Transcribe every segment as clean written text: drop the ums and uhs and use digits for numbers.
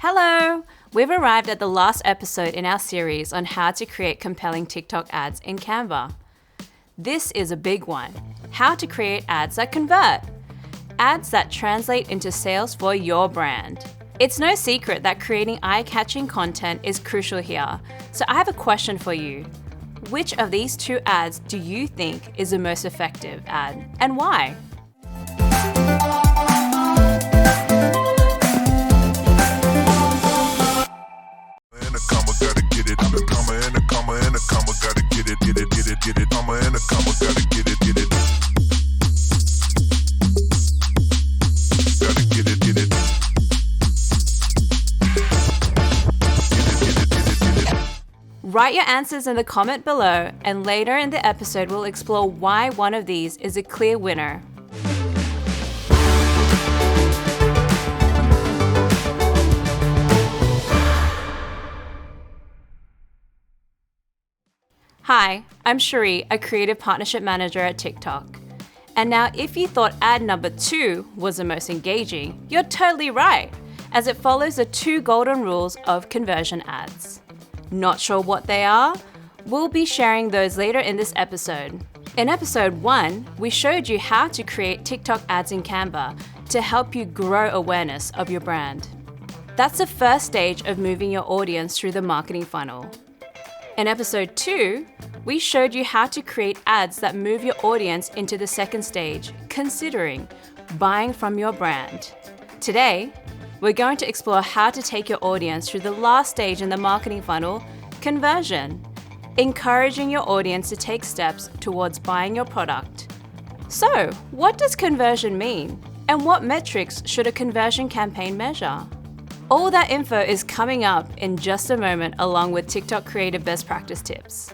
Hello! We've arrived at the last episode in our series on how to create compelling TikTok ads in Canva. This is a big one. How to create ads that convert. Ads that translate into sales for your brand. It's no secret that creating eye-catching content is crucial here. So I have a question for you. Which of these two ads do you think is the most effective ad, and why? Write your answers in the comment below, and later in the episode we'll explore why one of these is a clear winner. Hi, I'm Cherie, a Creative Partnership Manager at TikTok. And now if you thought ad number 2 was the most engaging, you're totally right, as it follows the 2 golden rules of conversion ads. Not sure what they are? We'll be sharing those later in this episode. In episode 1, we showed you how to create TikTok ads in Canva to help you grow awareness of your brand. That's the first stage of moving your audience through the marketing funnel. In episode 2, we showed you how to create ads that move your audience into the second stage, considering buying from your brand. Today, we're going to explore how to take your audience through the last stage in the marketing funnel, conversion, encouraging your audience to take steps towards buying your product. So, what does conversion mean? And what metrics should a conversion campaign measure? All that info is coming up in just a moment, along with TikTok creative best practice tips.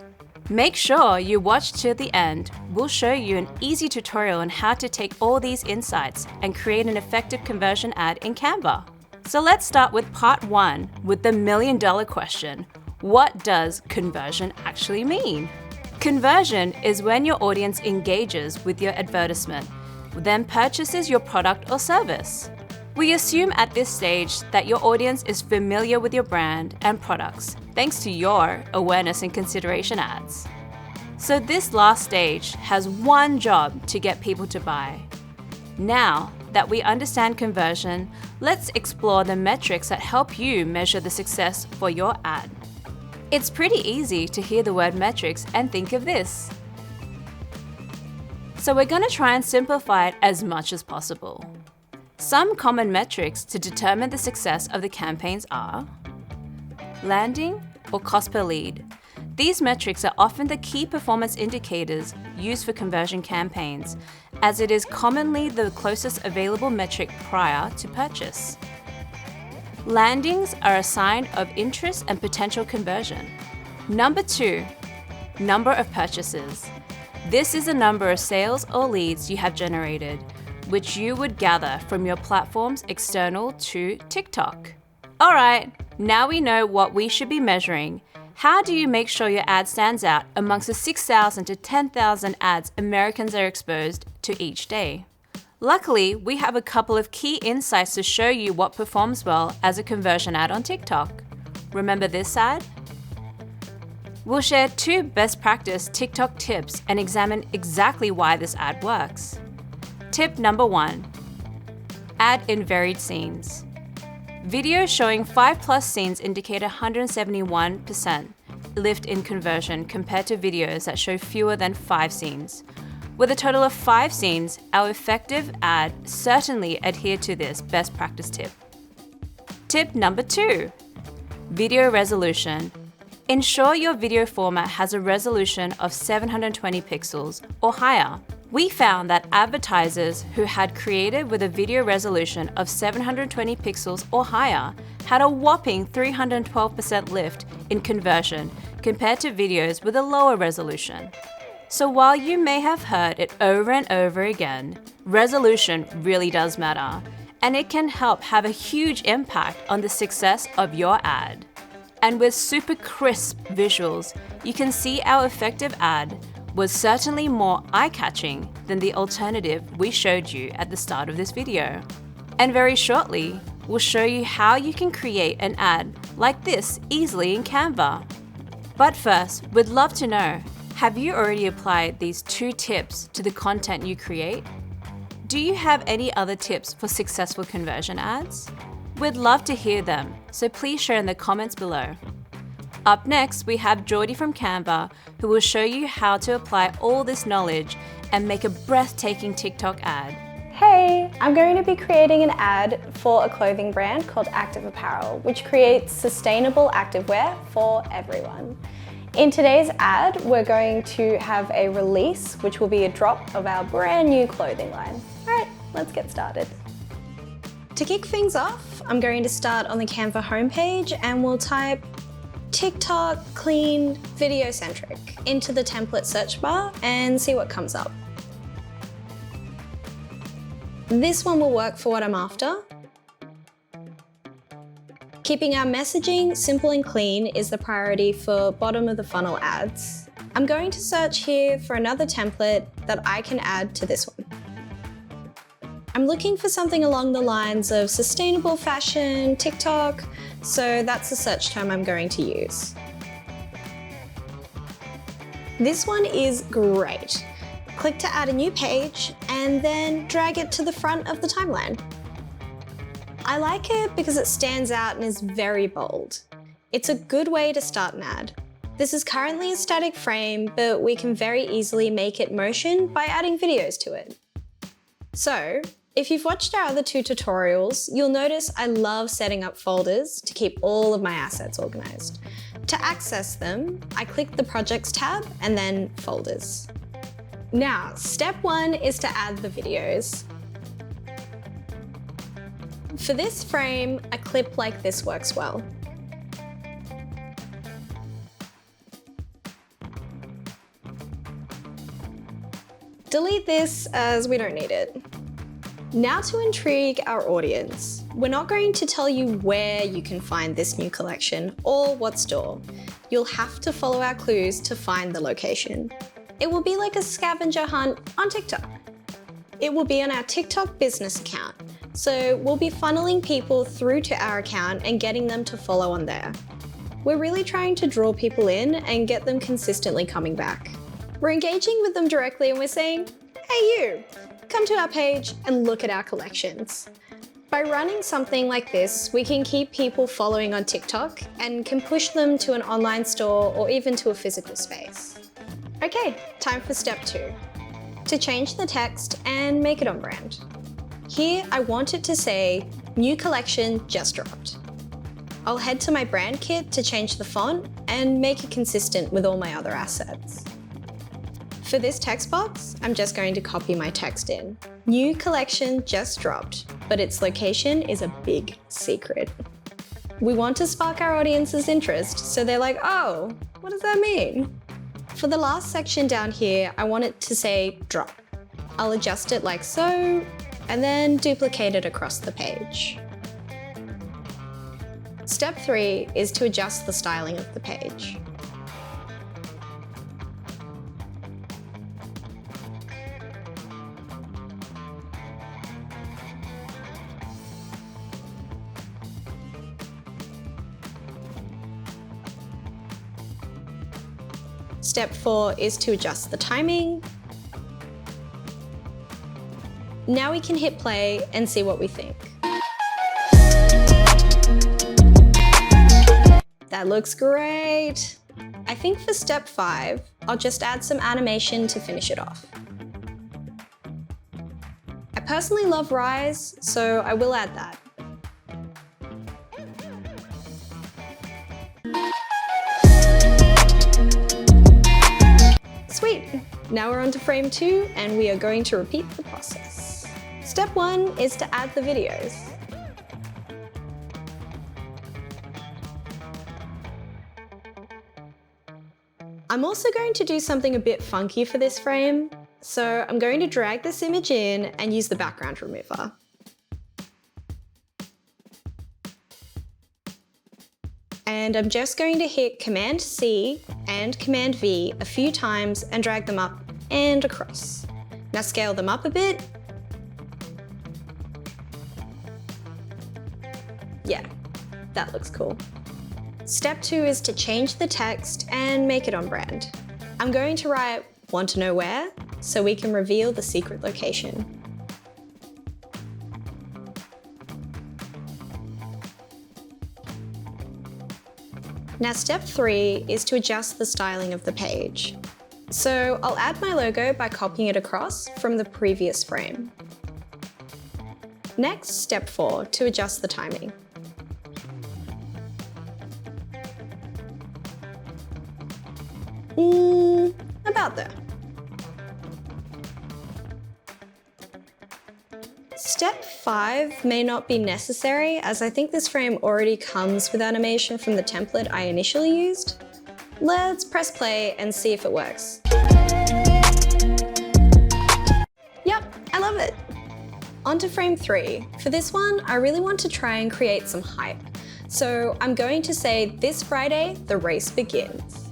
Make sure you watch till the end. We'll show you an easy tutorial on how to take all these insights and create an effective conversion ad in Canva. So let's start with part 1 with the million-dollar question. What does conversion actually mean? Conversion is when your audience engages with your advertisement, then purchases your product or service. We assume at this stage that your audience is familiar with your brand and products, thanks to your awareness and consideration ads. So this last stage has one job to get people to buy. Now that we understand conversion, let's explore the metrics that help you measure the success for your ad. It's pretty easy to hear the word metrics and think of this. So we're going to try and simplify it as much as possible. Some common metrics to determine the success of the campaigns are landing or cost per lead. These metrics are often the key performance indicators used for conversion campaigns, as it is commonly the closest available metric prior to purchase. Landings are a sign of interest and potential conversion. Number 2, number of purchases. This is the number of sales or leads you have generated, which you would gather from your platforms external to TikTok. All right, now we know what we should be measuring. How do you make sure your ad stands out amongst the 6,000 to 10,000 ads Americans are exposed to each day? Luckily, we have a couple of key insights to show you what performs well as a conversion ad on TikTok. Remember this ad? We'll share 2 best practice TikTok tips and examine exactly why this ad works. Tip number 1, add in varied scenes. Videos showing 5+ scenes indicate 171% lift in conversion compared to videos that show fewer than 5 scenes. With a total of 5 scenes, our effective ad certainly adhered to this best practice tip. Tip number 2, video resolution. Ensure your video format has a resolution of 720 pixels or higher. We found that advertisers who had created with a video resolution of 720 pixels or higher had a whopping 312% lift in conversion compared to videos with a lower resolution. So while you may have heard it over and over again, resolution really does matter, and it can help have a huge impact on the success of your ad. And with super crisp visuals, you can see our effective ad was certainly more eye-catching than the alternative we showed you at the start of this video. And very shortly, will show you how you can create an ad like this easily in Canva. But first, we'd love to know, have you already applied these 2 tips to the content you create? Do you have any other tips for successful conversion ads? We'd love to hear them, so please share in the comments below. Up next, we have Geordie from Canva, who will show you how to apply all this knowledge and make a breathtaking TikTok ad. Hey, I'm going to be creating an ad for a clothing brand called Active Apparel, which creates sustainable activewear for everyone. In today's ad, we're going to have a release, which will be a drop of our brand new clothing line. All right, let's get started. To kick things off, I'm going to start on the Canva homepage and we'll type TikTok clean video centric into the template search bar and see what comes up. This one will work for what I'm after. Keeping our messaging simple and clean is the priority for bottom of the funnel ads. I'm going to search here for another template that I can add to this one. I'm looking for something along the lines of sustainable fashion, TikTok, so that's the search term I'm going to use. This one is great. Click to add a new page and then drag it to the front of the timeline. I like it because it stands out and is very bold. It's a good way to start an ad. This is currently a static frame, but we can very easily make it motion by adding videos to it. So, if you've watched our other 2 tutorials, you'll notice I love setting up folders to keep all of my assets organized. To access them, I click the Projects tab and then Folders. Now, step 1 is to add the videos. For this frame, a clip like this works well. Delete this as we don't need it. Now to intrigue our audience. We're not going to tell you where you can find this new collection or what store. You'll have to follow our clues to find the location. It will be like a scavenger hunt on TikTok. It will be on our TikTok business account, so we'll be funneling people through to our account and getting them to follow on there. We're really trying to draw people in and get them consistently coming back. We're engaging with them directly and we're saying, hey you, come to our page and look at our collections. By running something like this, we can keep people following on TikTok and can push them to an online store or even to a physical space. Okay, time for step 2. To change the text and make it on brand. Here, I want it to say, new collection just dropped. I'll head to my brand kit to change the font and make it consistent with all my other assets. For this text box, I'm just going to copy my text in. New collection just dropped, but its location is a big secret. We want to spark our audience's interest, so they're like, oh, what does that mean? For the last section down here, I want it to say drop. I'll adjust it like so, and then duplicate it across the page. Step 3 is to adjust the styling of the page. Step 4 is to adjust the timing. Now we can hit play and see what we think. That looks great. I think for step 5, I'll just add some animation to finish it off. I personally love Rise, so I will add that. Sweet, now we're on to frame 2 and we are going to repeat the process. Step 1 is to add the videos. I'm also going to do something a bit funky for this frame, so I'm going to drag this image in and use the background remover. And I'm just going to hit Command-C and Command-V a few times and drag them up and across. Now scale them up a bit. that looks cool. Step 2 is to change the text and make it on brand. I'm going to write "Want to know where?" so we can reveal the secret location. Now step 3 is to adjust the styling of the page. So I'll add my logo by copying it across from the previous frame. Next, step 4, to adjust the timing. About there. Step 5 may not be necessary, as I think this frame already comes with animation from the template I initially used. Let's press play and see if it works. Yep, I love it. On to frame 3. For this one, I really want to try and create some hype. So I'm going to say, "This Friday, the race begins."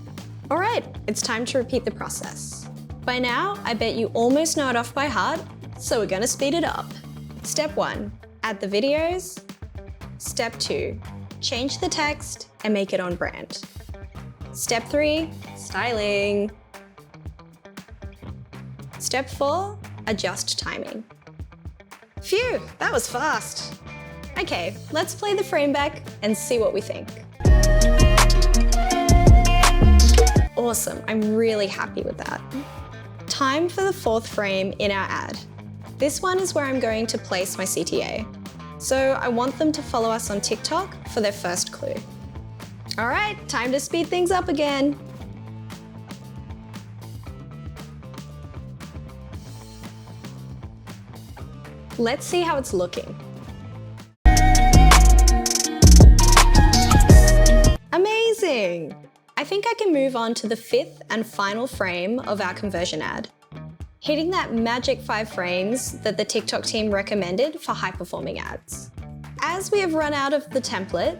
All right, it's time to repeat the process. By now, I bet you almost know it off by heart, so we're gonna speed it up. Step 1, add the videos. Step 2, change the text and make it on brand. Step 3, styling. Step 4, adjust timing. Phew, that was fast. Okay, let's play the frame back and see what we think. Awesome, I'm really happy with that. Time for the 4th frame in our ad. This one is where I'm going to place my CTA. So I want them to follow us on TikTok for their first clue. All right, time to speed things up again. Let's see how it's looking. Amazing! I think I can move on to the 5th and final frame of our conversion ad. Hitting that magic 5 frames that the TikTok team recommended for high-performing ads. As we have run out of the template,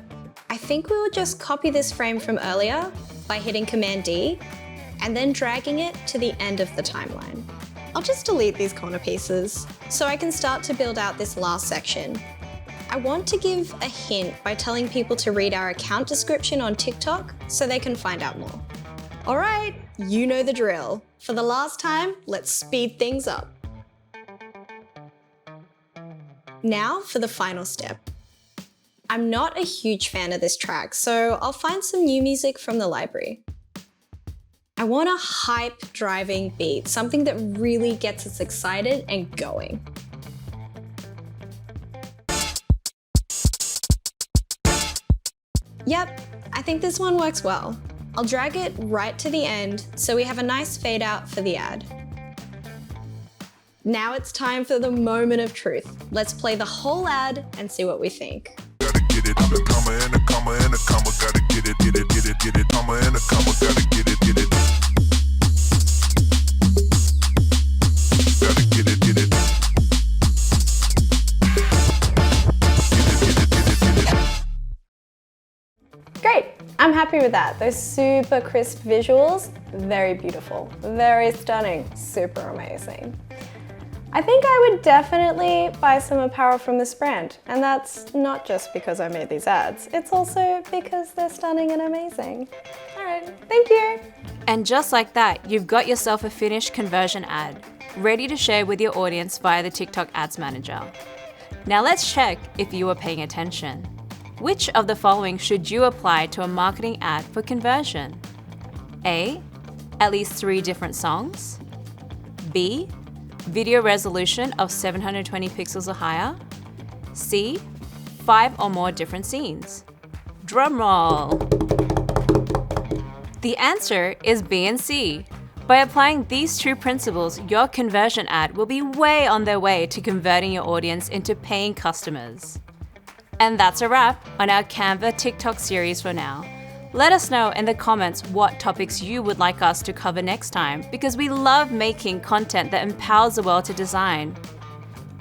I think we will just copy this frame from earlier by hitting Command D and then dragging it to the end of the timeline. I'll just delete these corner pieces so I can start to build out this last section. I want to give a hint by telling people to read our account description on TikTok so they can find out more. All right, you know the drill. For the last time, let's speed things up. Now for the final step. I'm not a huge fan of this track, so I'll find some new music from the library. I want a hype driving beat, something that really gets us excited and going. Yep, I think this one works well. I'll drag it right to the end so we have a nice fade out for the ad. Now it's time for the moment of truth. Let's play the whole ad and see what we think. Gotta get it, a comma and a comma and a comma, gotta get it, get it, get it, get it, comma and a comma, gotta get it, get it. Gotta get it, get it. Great, I'm happy with that. Those super crisp visuals, very beautiful, very stunning, super amazing. I think I would definitely buy some apparel from this brand, and that's not just because I made these ads, it's also because they're stunning and amazing. All right, thank you. And just like that, you've got yourself a finished conversion ad, ready to share with your audience via the TikTok Ads Manager. Now let's check if you were paying attention. Which of the following should you apply to a marketing ad for conversion? A, at least 3 different songs. B, video resolution of 720 pixels or higher. C, 5 or more different scenes. Drum roll. The answer is B and C. By applying these 2 principles, your conversion ad will be way on their way to converting your audience into paying customers. And that's a wrap on our Canva TikTok series for now. Let us know in the comments what topics you would like us to cover next time, because we love making content that empowers the world to design.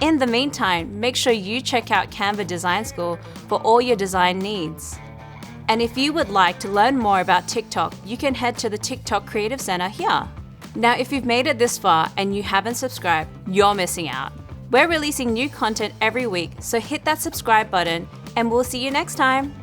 In the meantime, make sure you check out Canva Design School for all your design needs. And if you would like to learn more about TikTok, you can head to the TikTok Creative Center here. Now, if you've made it this far and you haven't subscribed, you're missing out. We're releasing new content every week, so hit that subscribe button and we'll see you next time.